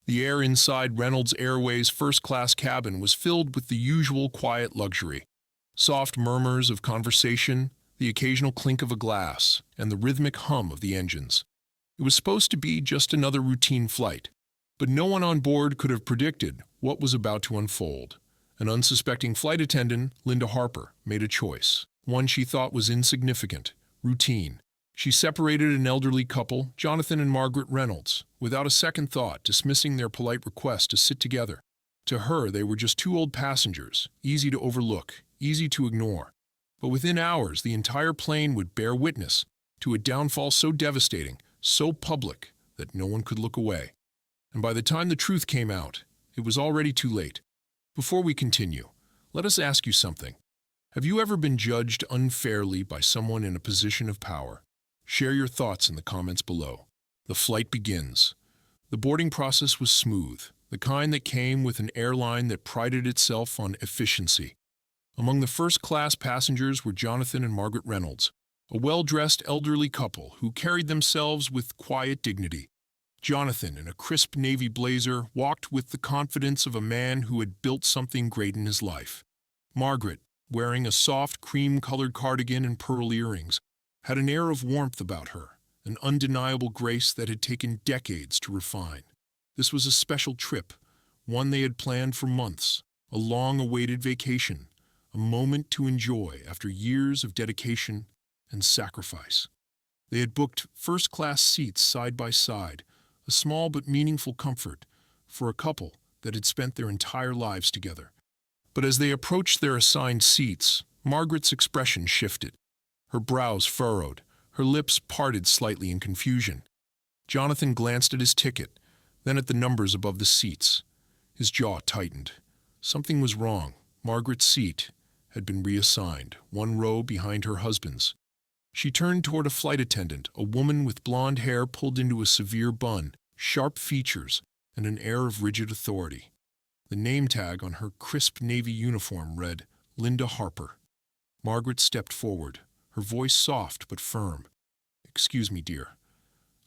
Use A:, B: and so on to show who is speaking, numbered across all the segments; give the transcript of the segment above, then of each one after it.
A: The air inside Reynolds Airways' first-class cabin was filled with the usual quiet luxury. Soft murmurs of conversation, the occasional clink of a glass, and the rhythmic hum of the engines. It was supposed to be just another routine flight, but no one on board could have predicted what was about to unfold. An unsuspecting flight attendant, Linda Harper, made a choice, one she thought was insignificant, routine. She separated an elderly couple, Jonathan and Margaret Reynolds, without a second thought, dismissing their polite request to sit together. To her, they were just two old passengers, easy to overlook, easy to ignore. But within hours, the entire plane would bear witness to a downfall so devastating, so public, that no one could look away. And by the time the truth came out, it was already too late. Before we continue, let us ask you something. Have you ever been judged unfairly by someone in a position of power? Share your thoughts in the comments below. The flight begins. The boarding process was smooth, the kind that came with an airline that prided itself on efficiency. Among the first-class passengers were Jonathan and Margaret Reynolds, a well-dressed elderly couple who carried themselves with quiet dignity. Jonathan, in a crisp navy blazer, walked with the confidence of a man who had built something great in his life. Margaret, wearing a soft cream-colored cardigan and pearl earrings, had an air of warmth about her, an undeniable grace that had taken decades to refine. This was a special trip, one they had planned for months, a long-awaited vacation, a moment to enjoy after years of dedication and sacrifice. They had booked first-class seats side by side, a small but meaningful comfort for a couple that had spent their entire lives together. But as they approached their assigned seats, Margaret's expression shifted. Her brows furrowed, her lips parted slightly in confusion. Jonathan glanced at his ticket, then at the numbers above the seats. His jaw tightened. Something was wrong. Margaret's seat had been reassigned, one row behind her husband's. She turned toward a flight attendant, a woman with blonde hair pulled into a severe bun, sharp features, and an air of rigid authority. The name tag on her crisp navy uniform read, Linda Harper. Margaret stepped forward, her voice soft but firm. "Excuse me, dear.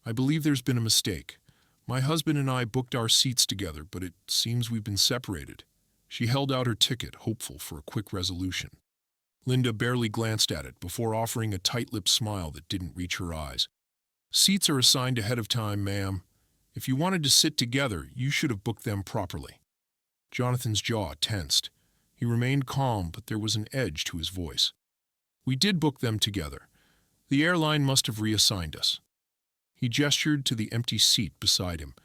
A: I believe there's been a mistake. My husband and I booked our seats together, but it seems we've been separated." She held out her ticket, hopeful for a quick resolution. Linda barely glanced at it before offering a tight-lipped smile that didn't reach her eyes. "Seats are assigned ahead of time, ma'am. If you wanted to sit together, you should have booked them properly." Jonathan's jaw tensed. He remained calm, but there was an edge to his voice. "We did book them together. The airline must have reassigned us." He gestured to the empty seat beside him.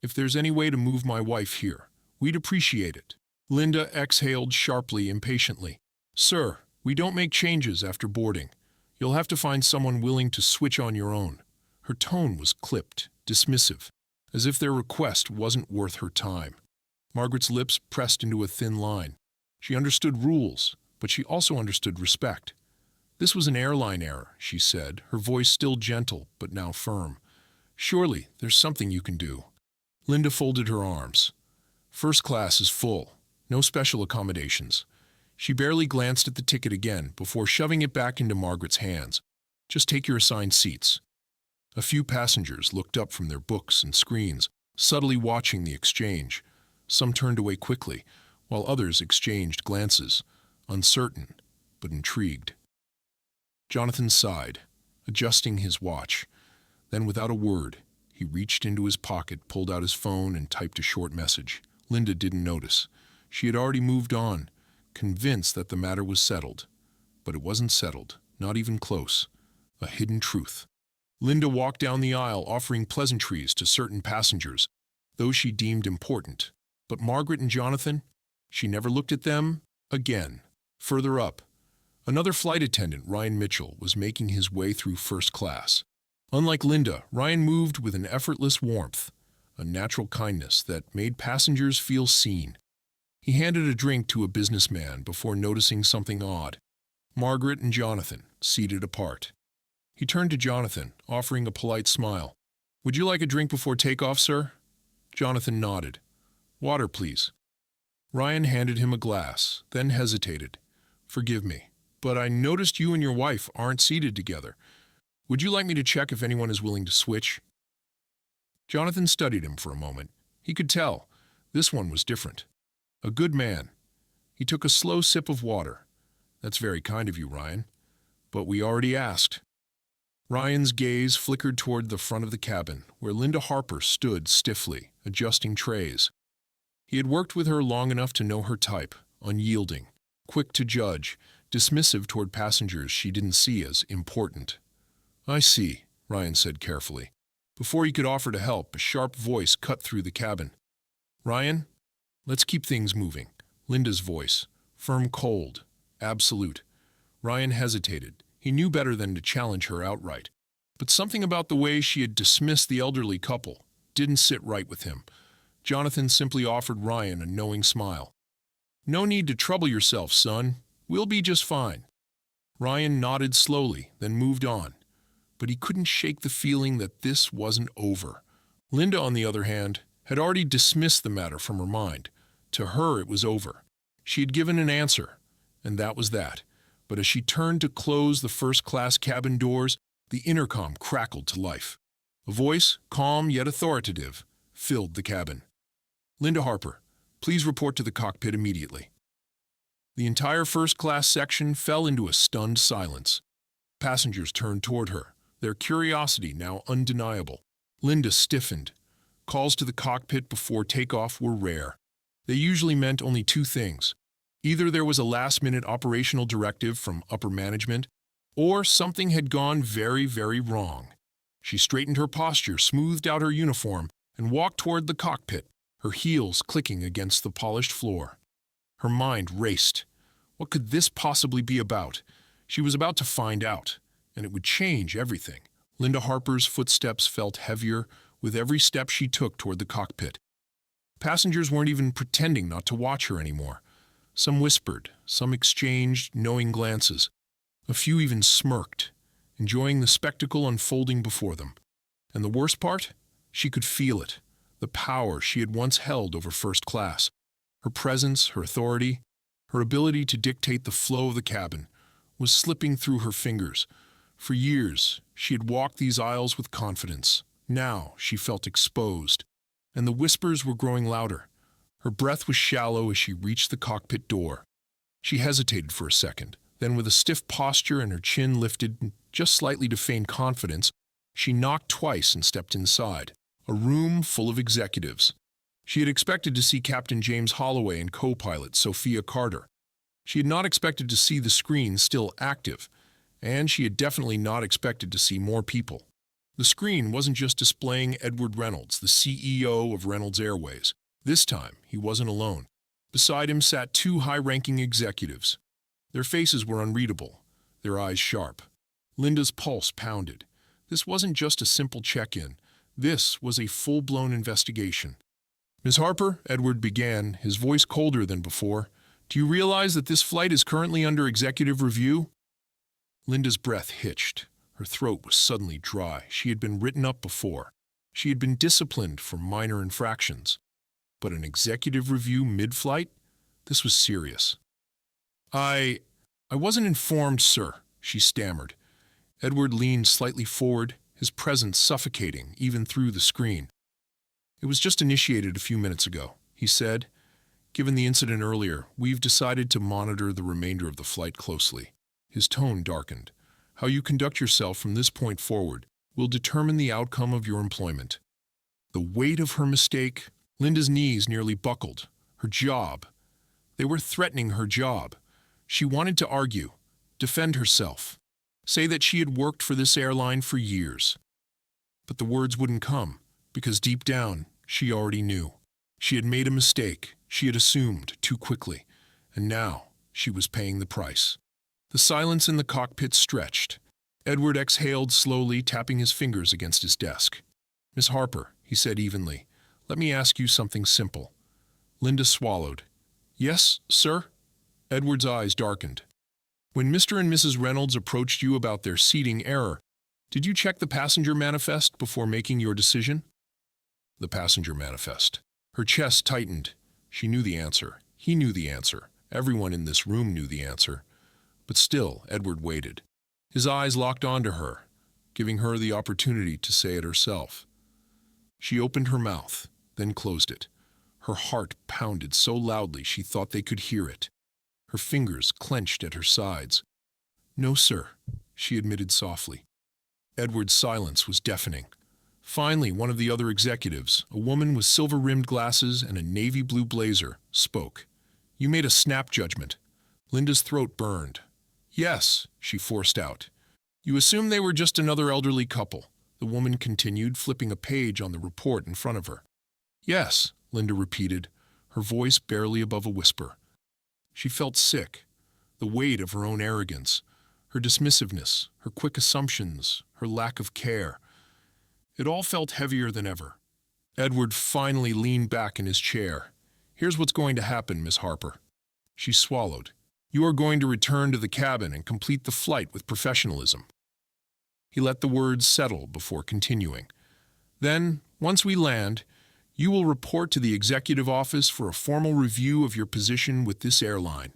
A: "If there's any way to move my wife here, we'd appreciate it." Linda exhaled sharply, impatiently. "Sir, we don't make changes after boarding. You'll have to find someone willing to switch on your own." Her tone was clipped, dismissive, as if their request wasn't worth her time. Margaret's lips pressed into a thin line. She understood rules, but she also understood respect. "This was an airline error," she said, her voice still gentle but now firm. "Surely there's something you can do." Linda folded her arms. "First class is full. No special accommodations." She barely glanced at the ticket again before shoving it back into Margaret's hands. "Just take your assigned seats." A few passengers looked up from their books and screens, subtly watching the exchange. Some turned away quickly, while others exchanged glances, uncertain but intrigued. Jonathan sighed, adjusting his watch. Then, without a word, he reached into his pocket, pulled out his phone, and typed a short message. Linda didn't notice. She had already moved on, convinced that the matter was settled. But it wasn't settled, not even close. A hidden truth. Linda walked down the aisle, offering pleasantries to certain passengers, those she deemed important. But Margaret and Jonathan? She never looked at them again. Further up, another flight attendant, Ryan Mitchell, was making his way through first class. Unlike Linda, Ryan moved with an effortless warmth, a natural kindness that made passengers feel seen. He handed a drink to a businessman before noticing something odd. Margaret and Jonathan, seated apart. He turned to Jonathan, offering a polite smile. "Would you like a drink before takeoff, sir?" Jonathan nodded. "Water, please." Ryan handed him a glass, then hesitated. "Forgive me, but I noticed you and your wife aren't seated together. Would you like me to check if anyone is willing to switch?" Jonathan studied him for a moment. He could tell. This one was different. A good man. He took a slow sip of water. That's very kind of you, Ryan. But we already asked. Ryan's gaze flickered toward the front of the cabin, where Linda Harper stood stiffly, adjusting trays. He had worked with her long enough to know her type, unyielding, quick to judge, dismissive toward passengers she didn't see as important. I see, Ryan said carefully. Before he could offer to help, a sharp voice cut through the cabin. Ryan, let's keep things moving. Linda's voice, firm, cold, absolute. Ryan hesitated. He knew better than to challenge her outright. But something about the way she had dismissed the elderly couple didn't sit right with him. Jonathan simply offered Ryan a knowing smile. No need to trouble yourself, son. We'll be just fine. Ryan nodded slowly, then moved on. But he couldn't shake the feeling that this wasn't over. Linda, on the other hand, had already dismissed the matter from her mind. To her, it was over. She had given an answer, and that was that. But as she turned to close the first-class cabin doors, the intercom crackled to life. A voice, calm yet authoritative, filled the cabin. Linda Harper, please report to the cockpit immediately. The entire first-class section fell into a stunned silence. Passengers turned toward her, their curiosity now undeniable. Linda stiffened. Calls to the cockpit before takeoff were rare. They usually meant only two things. Either there was a last-minute operational directive from upper management, or something had gone very, very wrong. She straightened her posture, smoothed out her uniform, and walked toward the cockpit, her heels clicking against the polished floor. Her mind raced. What could this possibly be about? She was about to find out, and it would change everything. Linda Harper's footsteps felt heavier with every step she took toward the cockpit. Passengers weren't even pretending not to watch her anymore. Some whispered, some exchanged knowing glances. A few even smirked, enjoying the spectacle unfolding before them. And the worst part? She could feel it, the power she had once held over first class. Her presence, her authority, her ability to dictate the flow of the cabin was slipping through her fingers. For years, she had walked these aisles with confidence. Now she felt exposed, and the whispers were growing louder. Her breath was shallow as she reached the cockpit door. She hesitated for a second, then with a stiff posture and her chin lifted just slightly to feign confidence, she knocked twice and stepped inside. A room full of executives. She had expected to see Captain James Holloway and co-pilot Sophia Carter. She had not expected to see the screen still active, and she had definitely not expected to see more people. The screen wasn't just displaying Edward Reynolds, the CEO of Reynolds Airways. This time, he wasn't alone. Beside him sat two high-ranking executives. Their faces were unreadable, their eyes sharp. Linda's pulse pounded. This wasn't just a simple check-in. This was a full-blown investigation. Ms. Harper, Edward began, his voice colder than before, do you realize that this flight is currently under executive review? Linda's breath hitched. Her throat was suddenly dry. She had been written up before. She had been disciplined for minor infractions. But an executive review mid-flight? This was serious. I wasn't informed, sir, she stammered. Edward leaned slightly forward, his presence suffocating even through the screen. It was just initiated a few minutes ago, he said. Given the incident earlier, we've decided to monitor the remainder of the flight closely. His tone darkened. How you conduct yourself from this point forward will determine the outcome of your employment. The weight of her mistake, Linda's knees nearly buckled. Her job. They were threatening her job. She wanted to argue, defend herself, say that she had worked for this airline for years. But the words wouldn't come, because deep down, she already knew. She had made a mistake. She had assumed too quickly. And now, she was paying the price. The silence in the cockpit stretched. Edward exhaled slowly, tapping his fingers against his desk. Miss Harper, he said evenly, let me ask you something simple. Linda swallowed. Yes, sir? Edward's eyes darkened. When Mr. and Mrs. Reynolds approached you about their seating error, did you check the passenger manifest before making your decision? The passenger manifest. Her chest tightened. She knew the answer. He knew the answer. Everyone in this room knew the answer. But still, Edward waited. His eyes locked onto her, giving her the opportunity to say it herself. She opened her mouth, then closed it. Her heart pounded so loudly she thought they could hear it. Her fingers clenched at her sides. "No, sir," she admitted softly. Edward's silence was deafening. Finally, one of the other executives, a woman with silver-rimmed glasses and a navy blue blazer, spoke. "You made a snap judgment." Linda's throat burned. "Yes," she forced out. "You assumed they were just another elderly couple," the woman continued, flipping a page on the report in front of her. "Yes," Linda repeated, her voice barely above a whisper. She felt sick, the weight of her own arrogance, her dismissiveness, her quick assumptions, her lack of care. It all felt heavier than ever. Edward finally leaned back in his chair. "Here's what's going to happen, Miss Harper." She swallowed. "You are going to return to the cabin and complete the flight with professionalism." He let the words settle before continuing. "Then, once we land, you will report to the executive office for a formal review of your position with this airline."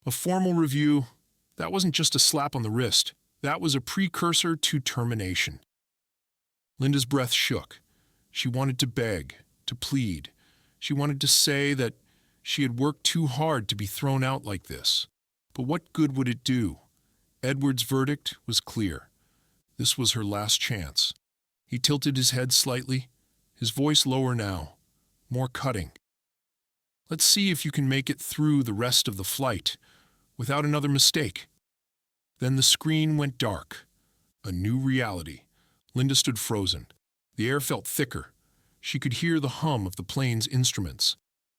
A: A formal review? That wasn't just a slap on the wrist. That was a precursor to termination. Linda's breath shook. She wanted to beg, to plead. She wanted to say that she had worked too hard to be thrown out like this. But what good would it do? Edward's verdict was clear. This was her last chance. He tilted his head slightly, his voice lower now, more cutting. "Let's see if you can make it through the rest of the flight without another mistake." Then the screen went dark. A new reality. Linda stood frozen. The air felt thicker. She could hear the hum of the plane's instruments.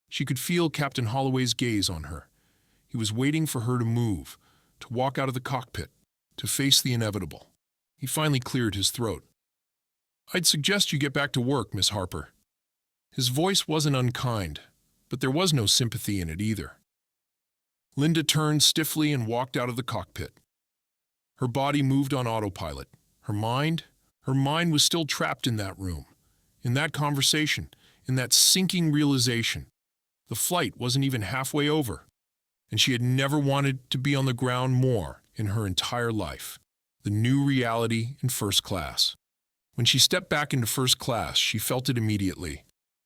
A: She could feel Captain Holloway's gaze on her. He was waiting for her to move, to walk out of the cockpit, to face the inevitable. He finally cleared his throat. "I'd suggest you get back to work, Miss Harper." His voice wasn't unkind, but there was no sympathy in it either. Linda turned stiffly and walked out of the cockpit. Her body moved on autopilot. Her mind was still trapped in that room, in that conversation, in that sinking realization. The flight wasn't even halfway over, and she had never wanted to be on the ground more in her entire life. The new reality in first class. When she stepped back into first class, she felt it immediately.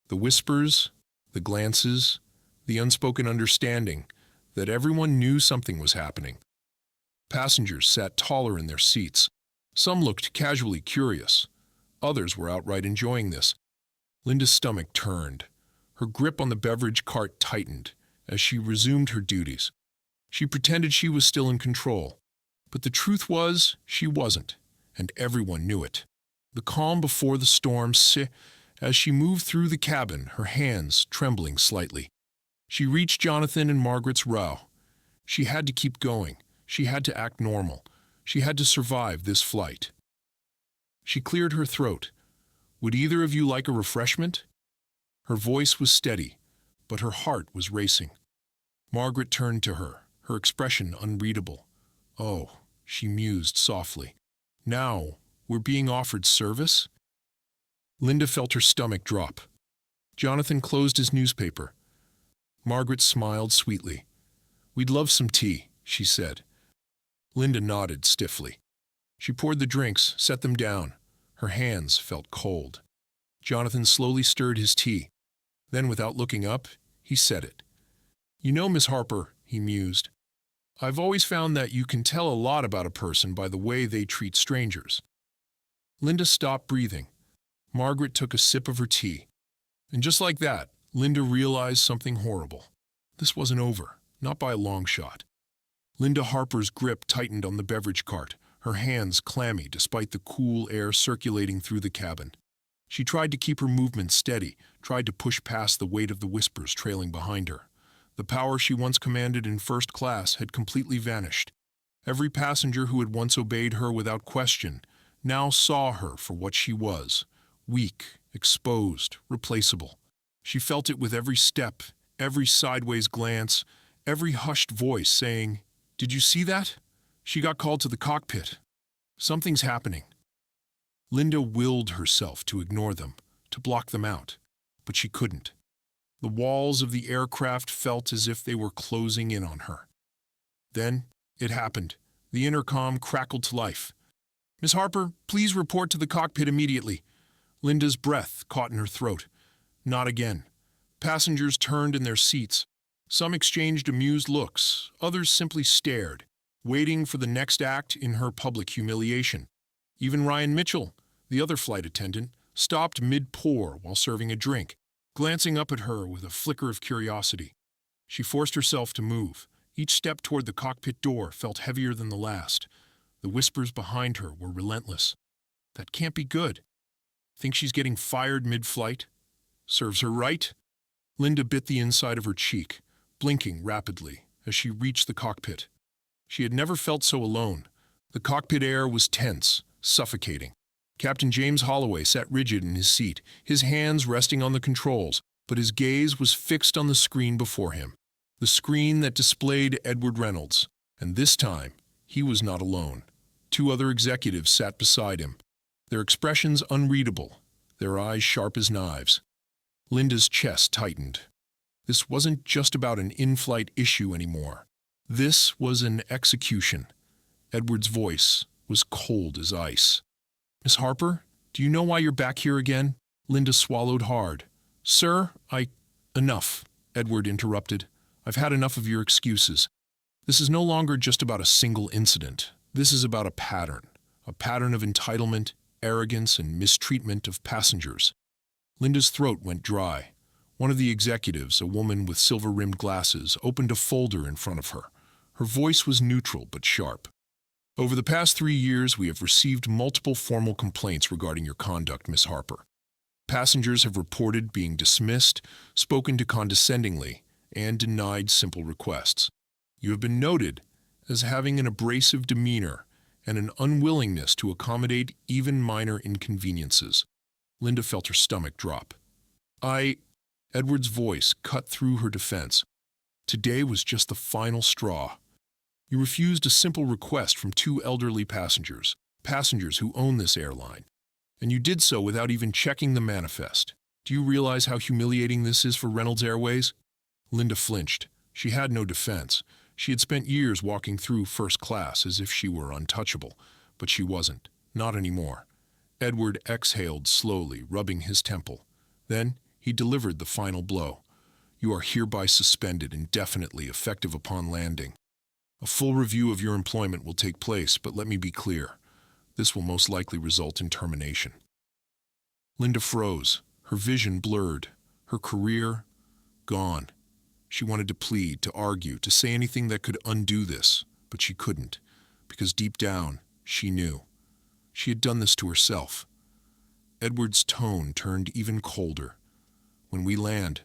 A: The whispers, the glances, the unspoken understanding that everyone knew something was happening. Passengers sat taller in their seats. Some looked casually curious. Others were outright enjoying this. Linda's stomach turned. Her grip on the beverage cart tightened as she resumed her duties. She pretended she was still in control. But the truth was, she wasn't, and everyone knew it. The calm before the storm, as she moved through the cabin, her hands trembling slightly. She reached Jonathan and Margaret's row. She had to keep going. She had to act normal. She had to survive this flight. She cleared her throat. "Would either of you like a refreshment?" Her voice was steady, but her heart was racing. Margaret turned to her, her expression unreadable. "Oh," she mused softly. "Now, we're being offered service?" Linda felt her stomach drop. Jonathan closed his newspaper. Margaret smiled sweetly. "We'd love some tea," she said. Linda nodded stiffly. She poured the drinks, set them down. Her hands felt cold. Jonathan slowly stirred his tea. Then, without looking up, he said it. "You know, Miss Harper," he mused, "I've always found that you can tell a lot about a person by the way they treat strangers." Linda stopped breathing. Margaret took a sip of her tea. And just like that, Linda realized something horrible. This wasn't over, not by a long shot. Linda Harper's grip tightened on the beverage cart, her hands clammy despite the cool air circulating through the cabin. She tried to keep her movement steady, tried to push past the weight of the whispers trailing behind her. The power she once commanded in first class had completely vanished. Every passenger who had once obeyed her without question now saw her for what she was, weak, exposed, replaceable. She felt it with every step, every sideways glance, every hushed voice saying, "Did you see that? She got called to the cockpit. Something's happening." Linda willed herself to ignore them, to block them out, but she couldn't. The walls of the aircraft felt as if they were closing in on her. Then it happened. The intercom crackled to life. "Miss Harper, please report to the cockpit immediately." Linda's breath caught in her throat. Not again. Passengers turned in their seats. Some exchanged amused looks, others simply stared, waiting for the next act in her public humiliation. Even Ryan Mitchell, the other flight attendant, stopped mid-pour while serving a drink, glancing up at her with a flicker of curiosity. She forced herself to move. Each step toward the cockpit door felt heavier than the last. The whispers behind her were relentless. That can't be good. Think she's getting fired mid-flight? Serves her right. Linda bit the inside of her cheek, blinking rapidly as she reached the cockpit. She had never felt so alone. The cockpit air was tense, suffocating. Captain James Holloway sat rigid in his seat, his hands resting on the controls, but his gaze was fixed on the screen before him. The screen that displayed Edward Reynolds, and this time, he was not alone. 2 other executives sat beside him, their expressions unreadable, their eyes sharp as knives. Linda's chest tightened. This wasn't just about an in-flight issue anymore. This was an execution. Edward's voice was cold as ice. "Miss Harper, do you know why you're back here again?" Linda swallowed hard. "Sir, Enough," Edward interrupted. "I've had enough of your excuses. This is no longer just about a single incident. This is about a pattern of entitlement, arrogance, and mistreatment of passengers." Linda's throat went dry. One of the executives, a woman with silver-rimmed glasses, opened a folder in front of her. Her voice was neutral but sharp. "Over the past 3 years, we have received multiple formal complaints regarding your conduct, Miss Harper. Passengers have reported being dismissed, spoken to condescendingly, and denied simple requests. You have been noted as having an abrasive demeanor and an unwillingness to accommodate even minor inconveniences." Linda felt her stomach drop. Edward's voice cut through her defense. "Today was just the final straw. You refused a simple request from 2 elderly passengers who own this airline, and you did so without even checking the manifest. Do you realize how humiliating this is for Reynolds Airways?" Linda flinched. She had no defense. She had spent years walking through first class as if she were untouchable, but she wasn't. Not anymore. Edward exhaled slowly, rubbing his temple. Then he delivered the final blow. "You are hereby suspended indefinitely, effective upon landing. A full review of your employment will take place, but let me be clear. This will most likely result in termination." Linda froze, her vision blurred, her career gone. She wanted to plead, to argue, to say anything that could undo this, but she couldn't, because deep down, she knew. She had done this to herself. Edward's tone turned even colder. "When we land,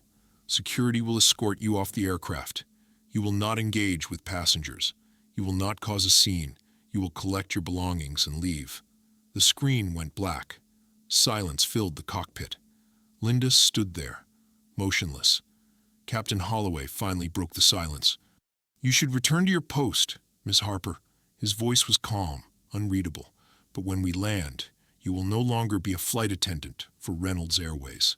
A: security will escort you off the aircraft. You will not engage with passengers. You will not cause a scene. You will collect your belongings and leave." The screen went black. Silence filled the cockpit. Linda stood there, motionless. Captain Holloway finally broke the silence. "You should return to your post, Miss Harper." His voice was calm, unreadable. "But when we land, you will no longer be a flight attendant for Reynolds Airways."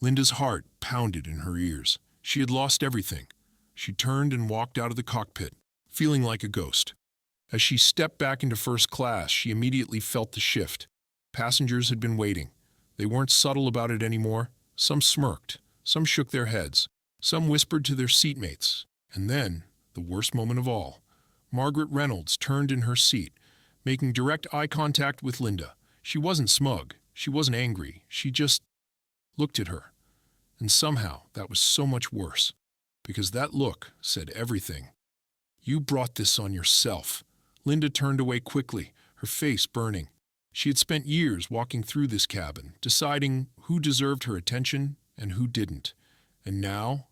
A: Linda's heart pounded in her ears. She had lost everything. She turned and walked out of the cockpit, feeling like a ghost. As she stepped back into first class, she immediately felt the shift. Passengers had been waiting. They weren't subtle about it anymore. Some smirked. Some shook their heads. Some whispered to their seatmates. And then, the worst moment of all, Margaret Reynolds turned in her seat, making direct eye contact with Linda. She wasn't smug. She wasn't angry. She just looked at her. And somehow, that was so much worse. Because that look said everything. "You brought this on yourself." Linda turned away quickly, her face burning. She had spent years walking through this cabin, deciding who deserved her attention and who didn't. And now,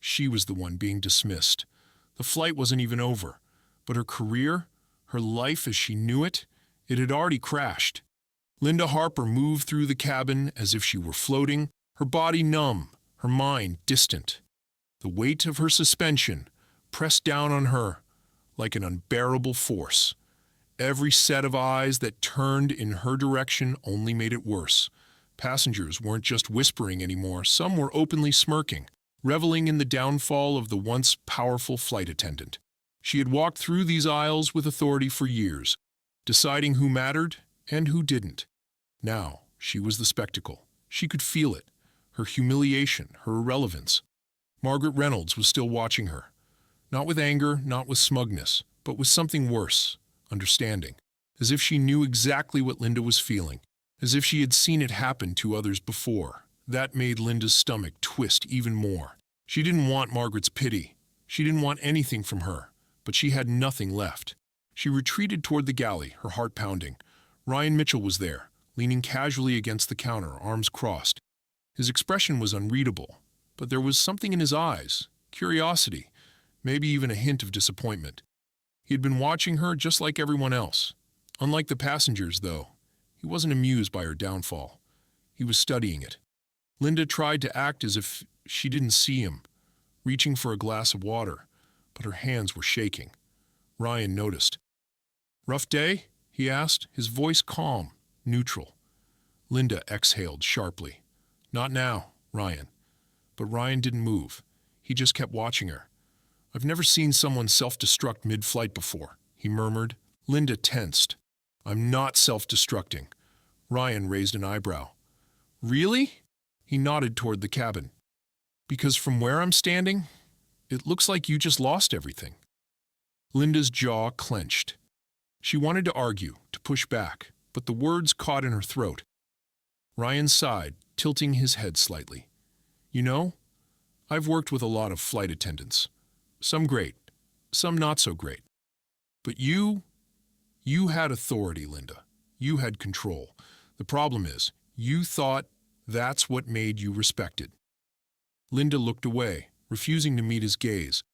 A: she was the one being dismissed. The flight wasn't even over, but her career, her life as she knew it, it had already crashed. Linda Harper moved through the cabin as if she were floating, her body numb, her mind distant. The weight of her suspension pressed down on her like an unbearable force. Every set of eyes that turned in her direction only made it worse. Passengers weren't just whispering anymore. Some were openly smirking, reveling in the downfall of the once powerful flight attendant. She had walked through these aisles with authority for years, deciding who mattered and who didn't. Now, she was the spectacle. She could feel it, her humiliation, her irrelevance. Margaret Reynolds was still watching her. Not with anger, not with smugness, but with something worse, understanding. As if she knew exactly what Linda was feeling, as if she had seen it happen to others before. That made Linda's stomach twist even more. She didn't want Margaret's pity. She didn't want anything from her, but she had nothing left. She retreated toward the galley, her heart pounding. Ryan Mitchell was there, leaning casually against the counter, arms crossed. His expression was unreadable, but there was something in his eyes, curiosity, maybe even a hint of disappointment. He had been watching her just like everyone else. Unlike the passengers, though, he wasn't amused by her downfall. He was studying it. Linda tried to act as if she didn't see him, reaching for a glass of water, but her hands were shaking. Ryan noticed. "Rough day?" he asked, his voice calm, neutral. Linda exhaled sharply. "Not now, Ryan." But Ryan didn't move. He just kept watching her. "I've never seen someone self-destruct mid-flight before," he murmured. Linda tensed. "I'm not self-destructing." Ryan raised an eyebrow. "Really?" He nodded toward the cabin. "Because from where I'm standing, it looks like you just lost everything." Linda's jaw clenched. She wanted to argue, to push back, but the words caught in her throat. Ryan sighed, tilting his head slightly. "You know, I've worked with a lot of flight attendants. Some great, some not so great. But you had authority, Linda. You had control. The problem is, you thought that's what made you respected." Linda looked away, refusing to meet his gaze.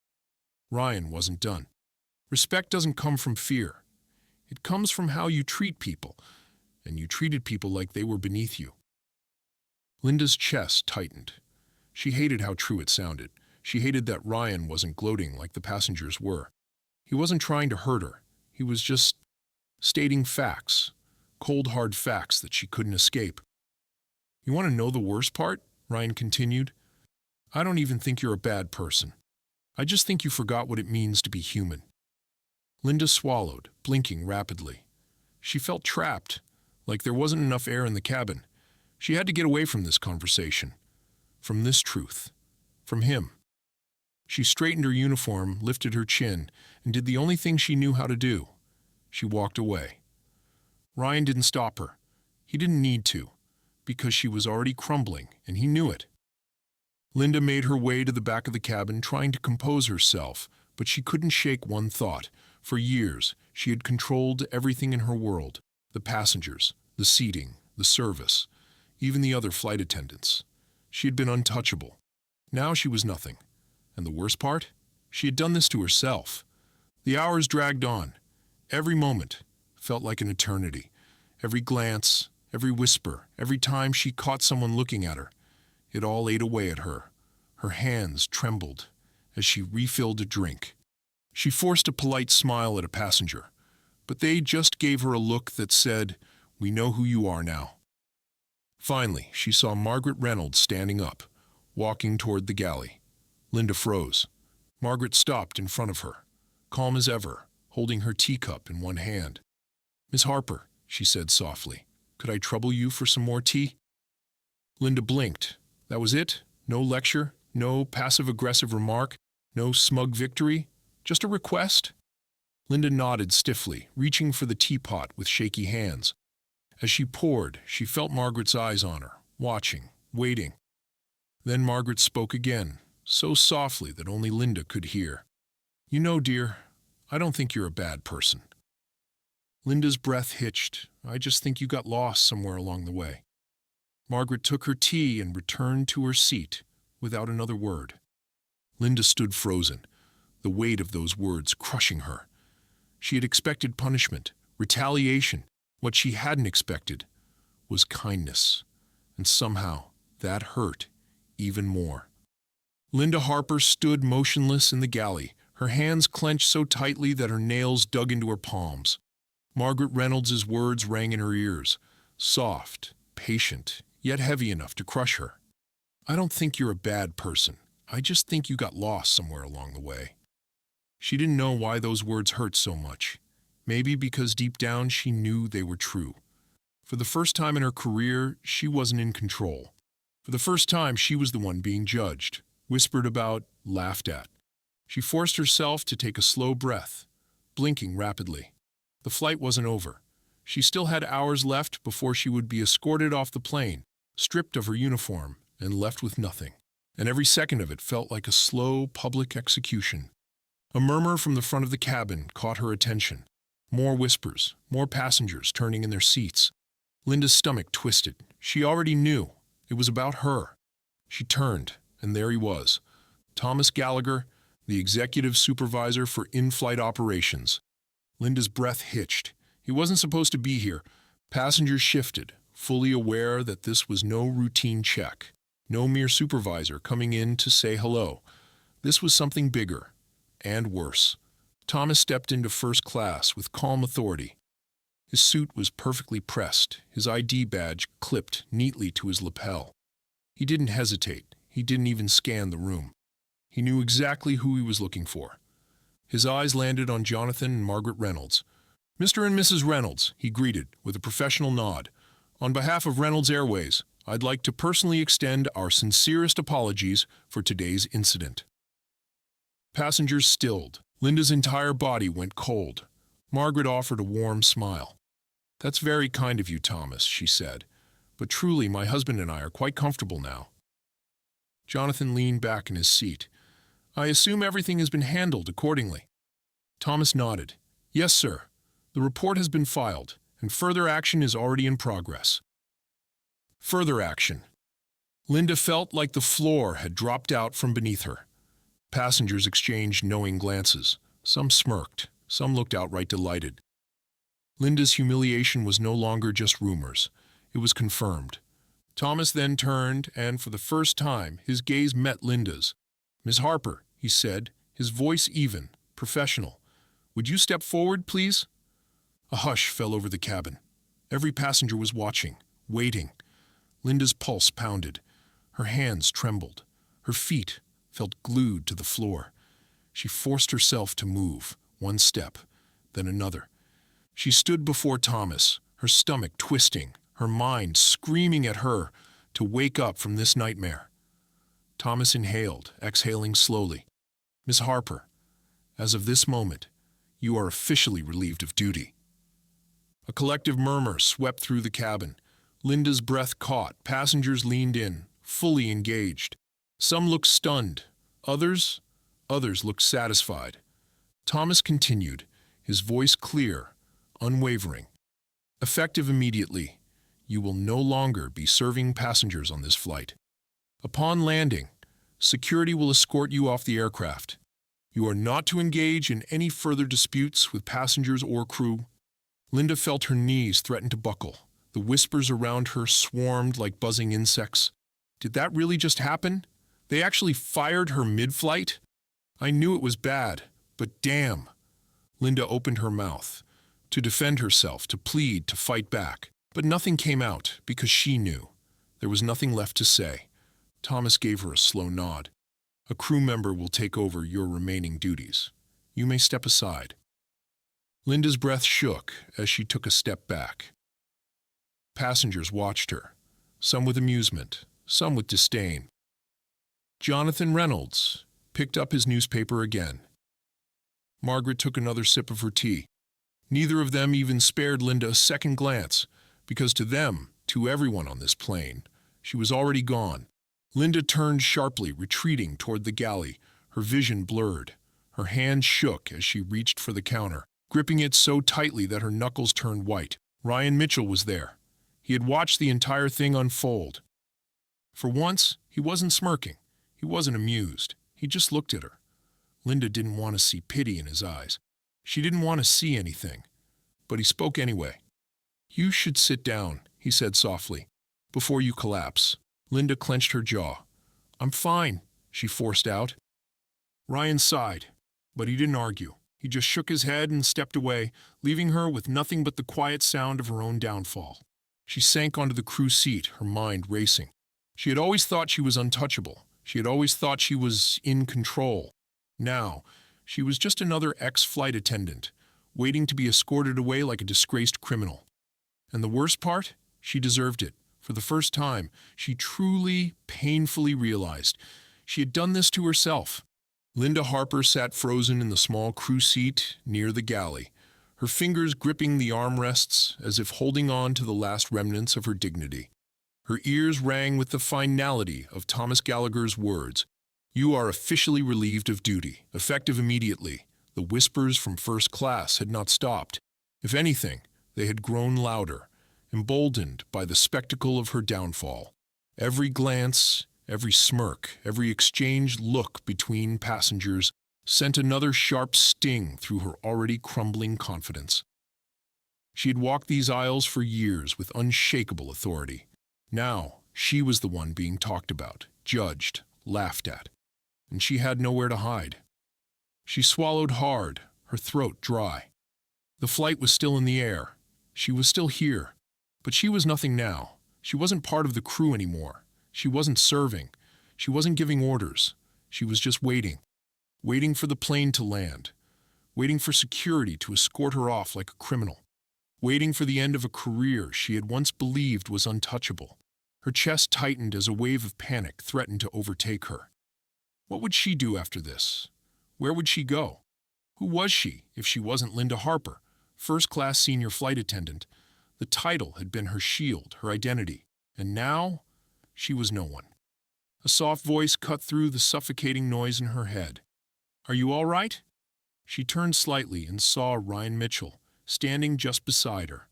A: Ryan wasn't done. "Respect doesn't come from fear. It comes from how you treat people, and you treated people like they were beneath you." Linda's chest tightened. She hated how true it sounded. She hated that Ryan wasn't gloating like the passengers were. He wasn't trying to hurt her. He was just stating facts, cold hard facts that she couldn't escape. "You want to know the worst part?" Ryan continued. "I don't even think you're a bad person. I just think you forgot what it means to be human." Linda swallowed, blinking rapidly. She felt trapped, like there wasn't enough air in the cabin. She had to get away from this conversation, from this truth, from him. She straightened her uniform, lifted her chin, and did the only thing she knew how to do. She walked away. Ryan didn't stop her. He didn't need to, because she was already crumbling, and he knew it. Linda made her way to the back of the cabin, trying to compose herself, but she couldn't shake one thought. For years, she had controlled everything in her world: the passengers, the seating, the service, even the other flight attendants. She had been untouchable. Now she was nothing. And the worst part? She had done this to herself. The hours dragged on. Every moment felt like an eternity. Every glance, every whisper, every time she caught someone looking at her, it all ate away at her. Her hands trembled as she refilled a drink. She forced a polite smile at a passenger, but they just gave her a look that said, "We know who you are now." Finally, she saw Margaret Reynolds standing up, walking toward the galley. Linda froze. Margaret stopped in front of her, calm as ever, holding her teacup in one hand. "Miss Harper," she said softly, "could I trouble you for some more tea?" Linda blinked. That was it? No lecture, no passive-aggressive remark, no smug victory, just a request? Linda nodded stiffly, reaching for the teapot with shaky hands. As she poured, she felt Margaret's eyes on her, watching, waiting. Then Margaret spoke again, so softly that only Linda could hear. "You know, dear, I don't think you're a bad person." Linda's breath hitched. "I just think you got lost somewhere along the way." Margaret took her tea and returned to her seat without another word. Linda stood frozen, the weight of those words crushing her. She had expected punishment, retaliation. What she hadn't expected was kindness, and somehow that hurt even more. Linda Harper stood motionless in the galley, her hands clenched so tightly that her nails dug into her palms. Margaret Reynolds' words rang in her ears, soft, patient, yet heavy enough to crush her. "I don't think you're a bad person. I just think you got lost somewhere along the way." She didn't know why those words hurt so much. Maybe because deep down she knew they were true. For the first time in her career, she wasn't in control. For the first time, she was the one being judged, whispered about, laughed at. She forced herself to take a slow breath, blinking rapidly. The flight wasn't over. She still had hours left before she would be escorted off the plane, stripped of her uniform, and left with nothing. And every second of it felt like a slow public execution. A murmur from the front of the cabin caught her attention. More whispers, more passengers turning in their seats. Linda's stomach twisted. She already knew. It was about her. She turned, and there he was. Thomas Gallagher, the executive supervisor for in-flight operations. Linda's breath hitched. He wasn't supposed to be here. Passengers shifted, fully aware that this was no routine check. No mere supervisor coming in to say hello. This was something bigger and worse. Thomas stepped into first class with calm authority. His suit was perfectly pressed, his ID badge clipped neatly to his lapel. He didn't hesitate. He didn't even scan the room. He knew exactly who he was looking for. His eyes landed on Jonathan and Margaret Reynolds. "Mr. and Mrs. Reynolds," he greeted with a professional nod. "On behalf of Reynolds Airways, I'd like to personally extend our sincerest apologies for today's incident." Passengers stilled. Linda's entire body went cold. Margaret offered a warm smile. "That's very kind of you, Thomas," she said. "But truly, my husband and I are quite comfortable now." Jonathan leaned back in his seat. "I assume everything has been handled accordingly." Thomas nodded. "Yes, sir. The report has been filed, and further action is already in progress." Further action. Linda felt like the floor had dropped out from beneath her. Passengers exchanged knowing glances. Some smirked. Some looked outright delighted. Linda's humiliation was no longer just rumors. It was confirmed. Thomas then turned, and for the first time, his gaze met Linda's. "Miss Harper," he said, his voice even, professional. "Would you step forward, please?" A hush fell over the cabin. Every passenger was watching, waiting. Linda's pulse pounded. Her hands trembled. Her feet felt glued to the floor. She forced herself to move, one step, then another. She stood before Thomas, her stomach twisting, her mind screaming at her to wake up from this nightmare. Thomas inhaled, exhaling slowly. "Miss Harper, as of this moment, you are officially relieved of duty." A collective murmur swept through the cabin. Linda's breath caught. Passengers leaned in, fully engaged. Some looked stunned. Others looked satisfied. Thomas continued, his voice clear, unwavering. "Effective immediately, you will no longer be serving passengers on this flight. Upon landing, security will escort you off the aircraft. You are not to engage in any further disputes with passengers or crew." Linda felt her knees threaten to buckle. The whispers around her swarmed like buzzing insects. Did that really just happen? They actually fired her mid-flight? I knew it was bad, but damn. Linda opened her mouth to defend herself, to plead, to fight back. But nothing came out because she knew. There was nothing left to say. Thomas gave her a slow nod. "A crew member will take over your remaining duties. You may step aside." Linda's breath shook as she took a step back. Passengers watched her, some with amusement, some with disdain. Jonathan Reynolds picked up his newspaper again. Margaret took another sip of her tea. Neither of them even spared Linda a second glance, because to them, to everyone on this plane, she was already gone. Linda turned sharply, retreating toward the galley, her vision blurred. Her hand shook as she reached for the counter, gripping it so tightly that her knuckles turned white. Ryan Mitchell was there. He had watched the entire thing unfold. For once, he wasn't smirking. He wasn't amused. He just looked at her. Linda didn't want to see pity in his eyes. She didn't want to see anything. But he spoke anyway. "You should sit down," he said softly, "before you collapse." Linda clenched her jaw. "I'm fine," she forced out. Ryan sighed, but he didn't argue. He just shook his head and stepped away, leaving her with nothing but the quiet sound of her own downfall. She sank onto the crew seat, her mind racing. She had always thought she was untouchable. She had always thought she was in control. Now, she was just another ex-flight attendant, waiting to be escorted away like a disgraced criminal. And the worst part? She deserved it. For the first time, she truly, painfully realized she had done this to herself. Linda Harper sat frozen in the small crew seat near the galley, her fingers gripping the armrests as if holding on to the last remnants of her dignity. Her ears rang with the finality of Thomas Gallagher's words, "You are officially relieved of duty, effective immediately." The whispers from first class had not stopped. If anything, they had grown louder, emboldened by the spectacle of her downfall. Every glance, every smirk, every exchanged look between passengers sent another sharp sting through her already crumbling confidence. She had walked these aisles for years with unshakable authority. Now, she was the one being talked about, judged, laughed at, and she had nowhere to hide. She swallowed hard, her throat dry. The flight was still in the air. She was still here. But she was nothing now. She wasn't part of the crew anymore. She wasn't serving. She wasn't giving orders. She was just waiting. Waiting for the plane to land. Waiting for security to escort her off like a criminal. Waiting for the end of a career she had once believed was untouchable. Her chest tightened as a wave of panic threatened to overtake her. What would she do after this? Where would she go? Who was she if she wasn't Linda Harper, first-class senior flight attendant? The title had been her shield, her identity, and now she was no one. A soft voice cut through the suffocating noise in her head. "Are you all right?" She turned slightly and saw Ryan Mitchell, standing just beside her.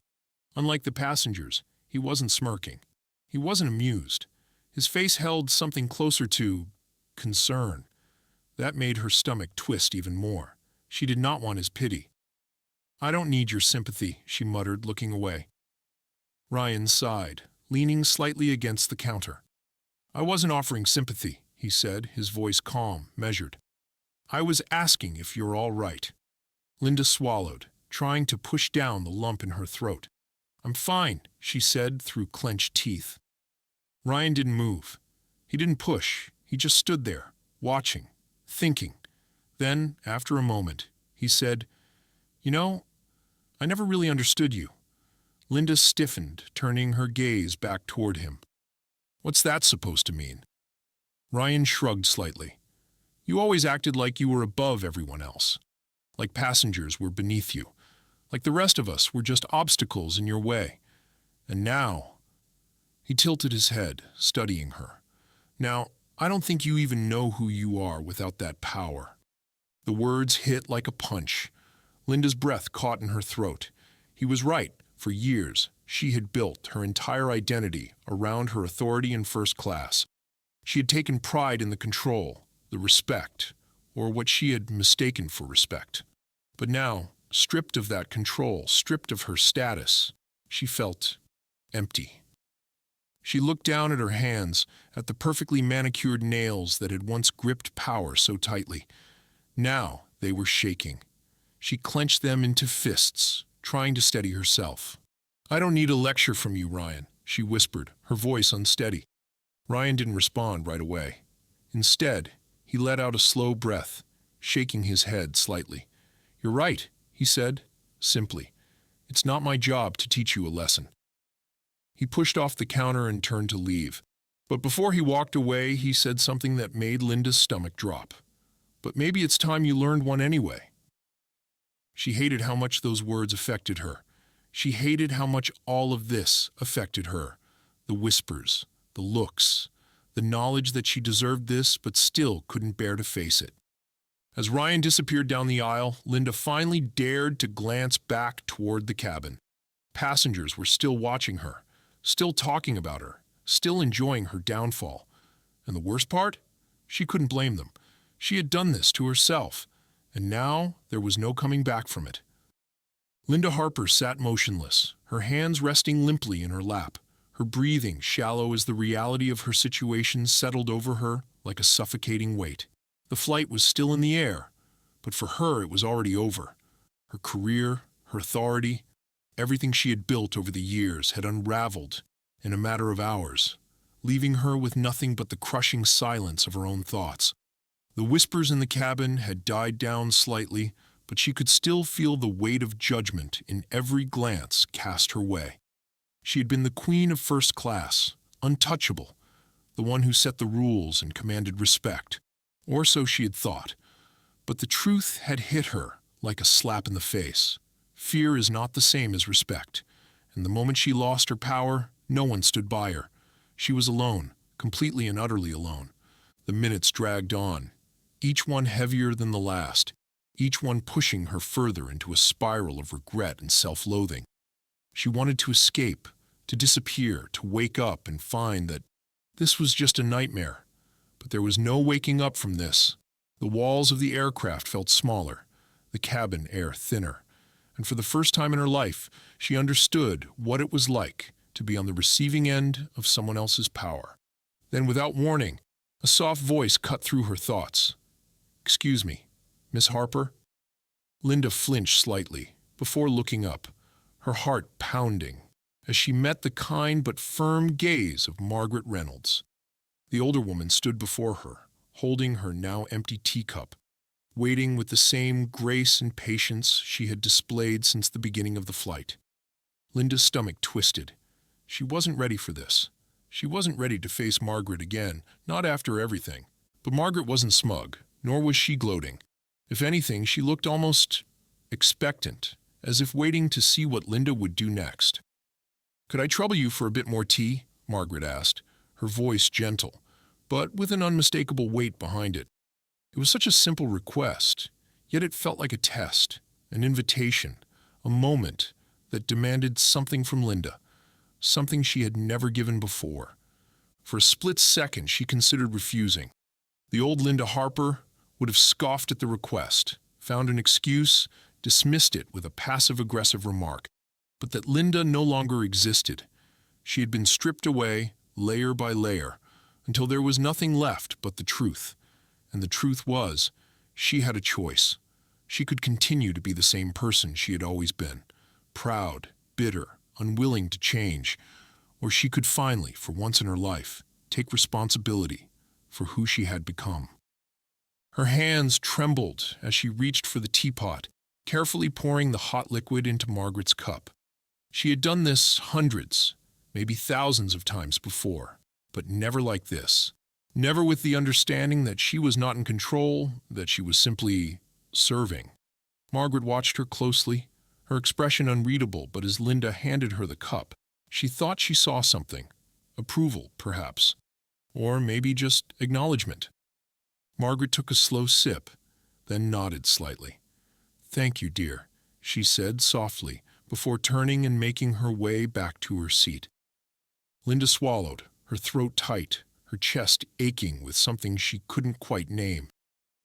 A: Unlike the passengers, he wasn't smirking. He wasn't amused. His face held something closer to concern. That made her stomach twist even more. She did not want his pity. "I don't need your sympathy," she muttered, looking away. Ryan sighed, leaning slightly against the counter. "I wasn't offering sympathy," he said, his voice calm, measured. "I was asking if you're all right." Linda swallowed, trying to push down the lump in her throat. "I'm fine," she said through clenched teeth. Ryan didn't move. He didn't push. He just stood there, watching, thinking. Then, after a moment, he said, "You know, I never really understood you." Linda stiffened, turning her gaze back toward him. "What's that supposed to mean?" Ryan shrugged slightly. "You always acted like you were above everyone else. Like passengers were beneath you. Like the rest of us were just obstacles in your way. And now—" He tilted his head, studying her. "Now, I don't think you even know who you are without that power." The words hit like a punch. Linda's breath caught in her throat. He was right. For years, she had built her entire identity around her authority in first class. She had taken pride in the control, the respect, or what she had mistaken for respect. But now, stripped of that control, stripped of her status, she felt empty. She looked down at her hands, at the perfectly manicured nails that had once gripped power so tightly. Now they were shaking. She clenched them into fists, trying to steady herself. "I don't need a lecture from you, Ryan," she whispered, her voice unsteady. Ryan didn't respond right away. Instead, he let out a slow breath, shaking his head slightly. "You're right," he said, simply. "It's not my job to teach you a lesson." He pushed off the counter and turned to leave. But before he walked away, he said something that made Linda's stomach drop. "But maybe it's time you learned one anyway." She hated how much those words affected her. She hated how much all of this affected her. The whispers, the looks, the knowledge that she deserved this but still couldn't bear to face it. As Ryan disappeared down the aisle, Linda finally dared to glance back toward the cabin. Passengers were still watching her, still talking about her, still enjoying her downfall. And the worst part? She couldn't blame them. She had done this to herself, and now there was no coming back from it. Linda Harper sat motionless, her hands resting limply in her lap, her breathing shallow as the reality of her situation settled over her like a suffocating weight. The flight was still in the air, but for her it was already over. Her career, her authority, everything she had built over the years had unraveled in a matter of hours, leaving her with nothing but the crushing silence of her own thoughts. The whispers in the cabin had died down slightly, but she could still feel the weight of judgment in every glance cast her way. She had been the queen of first class, untouchable, the one who set the rules and commanded respect. Or so she had thought. But the truth had hit her like a slap in the face. Fear is not the same as respect, and the moment she lost her power, no one stood by her. She was alone, completely and utterly alone. The minutes dragged on, each one heavier than the last, each one pushing her further into a spiral of regret and self-loathing. She wanted to escape, to disappear, to wake up and find that this was just a nightmare. But there was no waking up from this. The walls of the aircraft felt smaller, the cabin air thinner, and for the first time in her life, she understood what it was like to be on the receiving end of someone else's power. Then, without warning, a soft voice cut through her thoughts. "Excuse me, Miss Harper?" Linda flinched slightly, before looking up, her heart pounding, as she met the kind but firm gaze of Margaret Reynolds. The older woman stood before her, holding her now empty teacup, waiting with the same grace and patience she had displayed since the beginning of the flight. Linda's stomach twisted. She wasn't ready for this. She wasn't ready to face Margaret again, not after everything. But Margaret wasn't smug, nor was she gloating. If anything, she looked almost expectant, as if waiting to see what Linda would do next. "Could I trouble you for a bit more tea?" Margaret asked, her voice gentle, but with an unmistakable weight behind it. It was such a simple request, yet it felt like a test, an invitation, a moment that demanded something from Linda, something she had never given before. For a split second, she considered refusing. The old Linda Harper would have scoffed at the request, found an excuse, dismissed it with a passive-aggressive remark. But that Linda no longer existed. She had been stripped away, layer by layer, until there was nothing left but the truth. And the truth was, she had a choice. She could continue to be the same person she had always been, proud, bitter, unwilling to change, or she could finally, for once in her life, take responsibility for who she had become. Her hands trembled as she reached for the teapot, carefully pouring the hot liquid into Margaret's cup. She had done this hundreds, maybe thousands of times before, but never like this. Never with the understanding that she was not in control, that she was simply serving. Margaret watched her closely, her expression unreadable, but as Linda handed her the cup, she thought she saw something. Approval, perhaps. Or maybe just acknowledgement. Margaret took a slow sip, then nodded slightly. "Thank you, dear," she said softly, before turning and making her way back to her seat. Linda swallowed, her throat tight, her chest aching with something she couldn't quite name.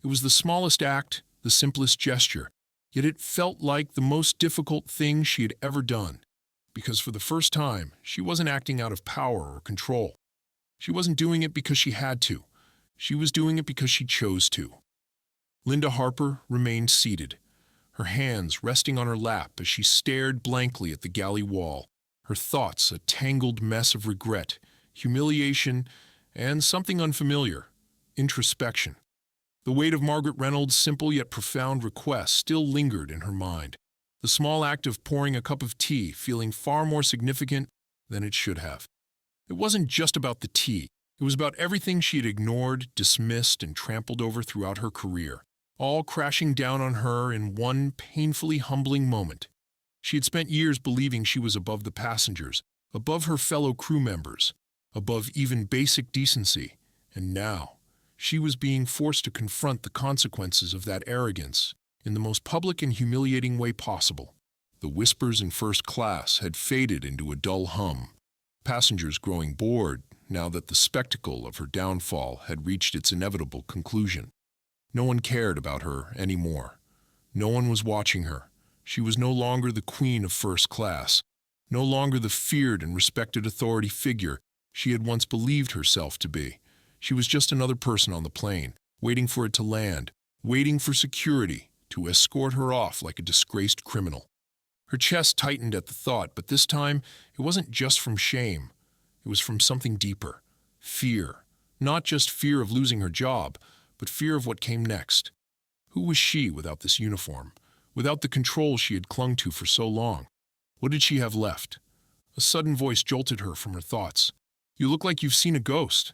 A: It was the smallest act, the simplest gesture, yet it felt like the most difficult thing she had ever done, because for the first time, she wasn't acting out of power or control. She wasn't doing it because she had to. She was doing it because she chose to. Linda Harper remained seated, her hands resting on her lap as she stared blankly at the galley wall, her thoughts a tangled mess of regret, humiliation, and something unfamiliar, introspection. The weight of Margaret Reynolds' simple yet profound request still lingered in her mind, the small act of pouring a cup of tea feeling far more significant than it should have. It wasn't just about the tea. It was about everything she had ignored, dismissed, and trampled over throughout her career, all crashing down on her in one painfully humbling moment. She had spent years believing she was above the passengers, above her fellow crew members, above even basic decency, and now she was being forced to confront the consequences of that arrogance in the most public and humiliating way possible. The whispers in first class had faded into a dull hum, passengers growing bored now that the spectacle of her downfall had reached its inevitable conclusion. No one cared about her anymore. No one was watching her. She was no longer the queen of first class, no longer the feared and respected authority figure she had once believed herself to be. She was just another person on the plane, waiting for it to land, waiting for security to escort her off like a disgraced criminal. Her chest tightened at the thought, but this time it wasn't just from shame. It was from something deeper. Fear. Not just fear of losing her job, but fear of what came next. Who was she without this uniform? Without the control she had clung to for so long? What did she have left? A sudden voice jolted her from her thoughts. "You look like you've seen a ghost."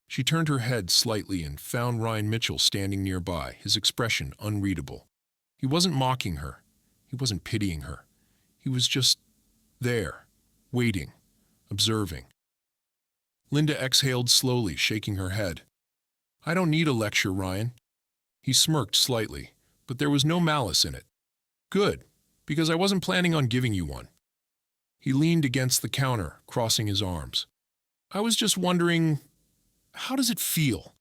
A: She turned her head slightly and found Ryan Mitchell standing nearby, his expression unreadable. He wasn't mocking her. He wasn't pitying her. He was just there, waiting, observing. Linda exhaled slowly, shaking her head. "I don't need a lecture, Ryan." He smirked slightly, but there was no malice in it. "Good, because I wasn't planning on giving you one." He leaned against the counter, crossing his arms. "I was just wondering, how does it feel?"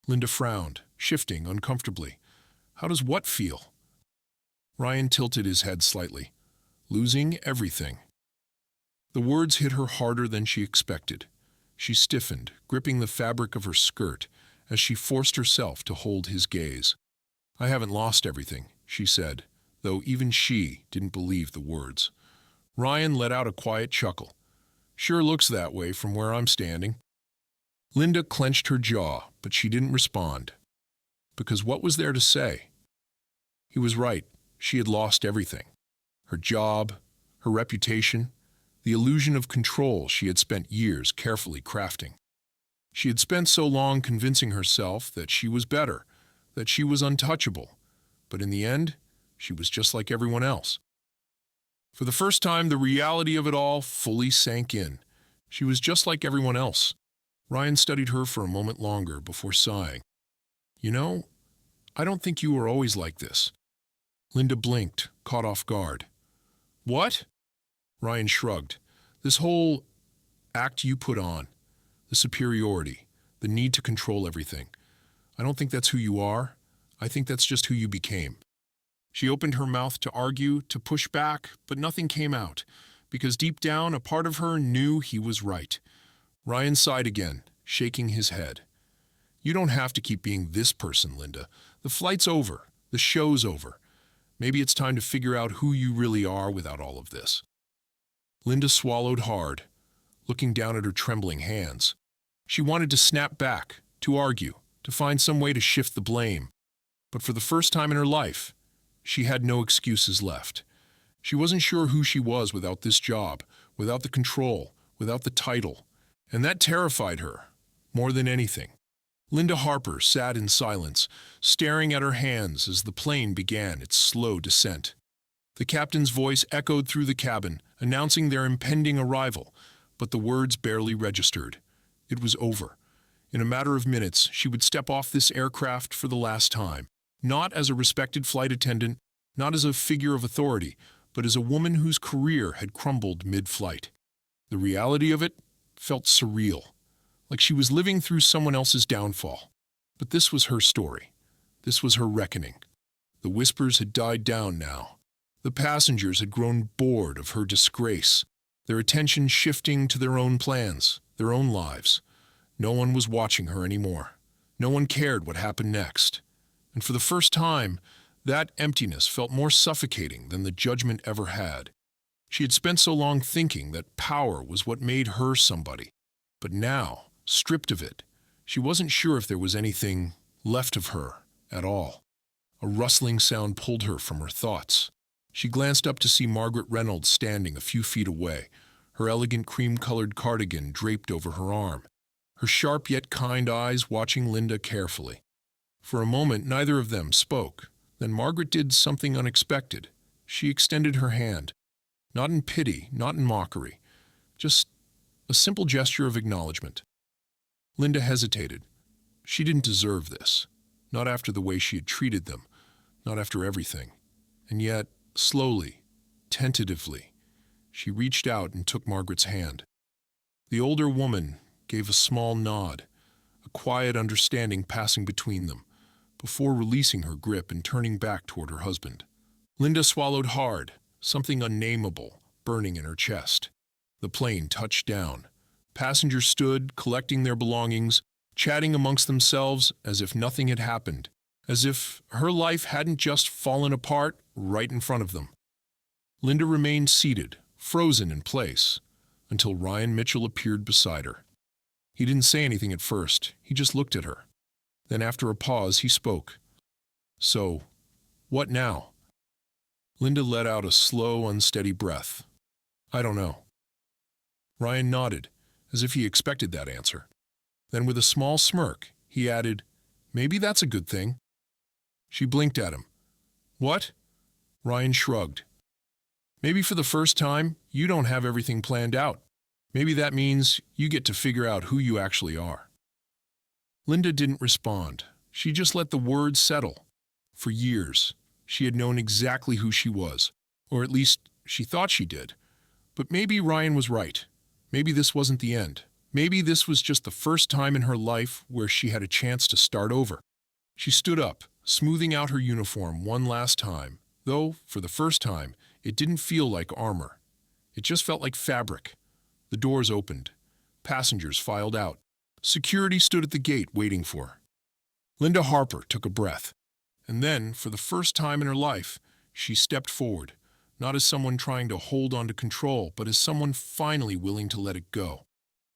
A: Linda frowned, shifting uncomfortably. "How does what feel?" Ryan tilted his head slightly. "Losing everything." The words hit her harder than she expected. She stiffened, gripping the fabric of her skirt, as she forced herself to hold his gaze. "I haven't lost everything," she said, though even she didn't believe the words. Ryan let out a quiet chuckle. "Sure looks that way from where I'm standing." Linda clenched her jaw, but she didn't respond. Because what was there to say? He was right. She had lost everything. Her job, her reputation, the illusion of control she had spent years carefully crafting. She had spent so long convincing herself that she was better, that she was untouchable, but in the end, she was just like everyone else. For the first time, the reality of it all fully sank in. She was just like everyone else. Ryan studied her for a moment longer before sighing. "You know, I don't think you were always like this." Linda blinked, caught off guard. "What?" Ryan shrugged. "This whole act you put on, the superiority, the need to control everything. I don't think that's who you are. I think that's just who you became." She opened her mouth to argue, to push back, but nothing came out, because deep down a part of her knew he was right. Ryan sighed again, shaking his head. "You don't have to keep being this person, Linda. The flight's over. The show's over. Maybe it's time to figure out who you really are without all of this." Linda swallowed hard, looking down at her trembling hands. She wanted to snap back, to argue, to find some way to shift the blame. But for the first time in her life, she had no excuses left. She wasn't sure who she was without this job, without the control, without the title. And that terrified her, more than anything. Linda Harper sat in silence, staring at her hands as the plane began its slow descent. The captain's voice echoed through the cabin, announcing their impending arrival, but the words barely registered. It was over. In a matter of minutes, she would step off this aircraft for the last time, not as a respected flight attendant, not as a figure of authority, but as a woman whose career had crumbled mid-flight. The reality of it felt surreal, like she was living through someone else's downfall. But this was her story. This was her reckoning. The whispers had died down now. The passengers had grown bored of her disgrace, their attention shifting to their own plans, their own lives. No one was watching her anymore. No one cared what happened next. And for the first time, that emptiness felt more suffocating than the judgment ever had. She had spent so long thinking that power was what made her somebody. But now, stripped of it, she wasn't sure if there was anything left of her at all. A rustling sound pulled her from her thoughts. She glanced up to see Margaret Reynolds standing a few feet away, her elegant cream-colored cardigan draped over her arm, her sharp yet kind eyes watching Linda carefully. For a moment, neither of them spoke. Then Margaret did something unexpected. She extended her hand. Not in pity, not in mockery. Just a simple gesture of acknowledgement. Linda hesitated. She didn't deserve this. Not after the way she had treated them. Not after everything. And yet, slowly, tentatively, she reached out and took Margaret's hand. The older woman gave a small nod, a quiet understanding passing between them, before releasing her grip and turning back toward her husband. Linda swallowed hard, something unnameable burning in her chest. The plane touched down. Passengers stood, collecting their belongings, chatting amongst themselves as if nothing had happened, as if her life hadn't just fallen apart right in front of them. Linda remained seated, frozen in place, until Ryan Mitchell appeared beside her. He didn't say anything at first, he just looked at her. Then after a pause, he spoke. "So, what now?" Linda let out a slow, unsteady breath. "I don't know." Ryan nodded, as if he expected that answer. Then with a small smirk, he added, "Maybe that's a good thing." She blinked at him. "What?" Ryan shrugged. "Maybe for the first time, you don't have everything planned out. Maybe that means you get to figure out who you actually are." Linda didn't respond. She just let the words settle. For years, she had known exactly who she was, or at least she thought she did. But maybe Ryan was right. Maybe this wasn't the end. Maybe this was just the first time in her life where she had a chance to start over. She stood up, smoothing out her uniform one last time, though, for the first time, it didn't feel like armor. It just felt like fabric. The doors opened. Passengers filed out. Security stood at the gate waiting for her. Linda Harper took a breath. And then, for the first time in her life, she stepped forward, not as someone trying to hold on to control, but as someone finally willing to let it go.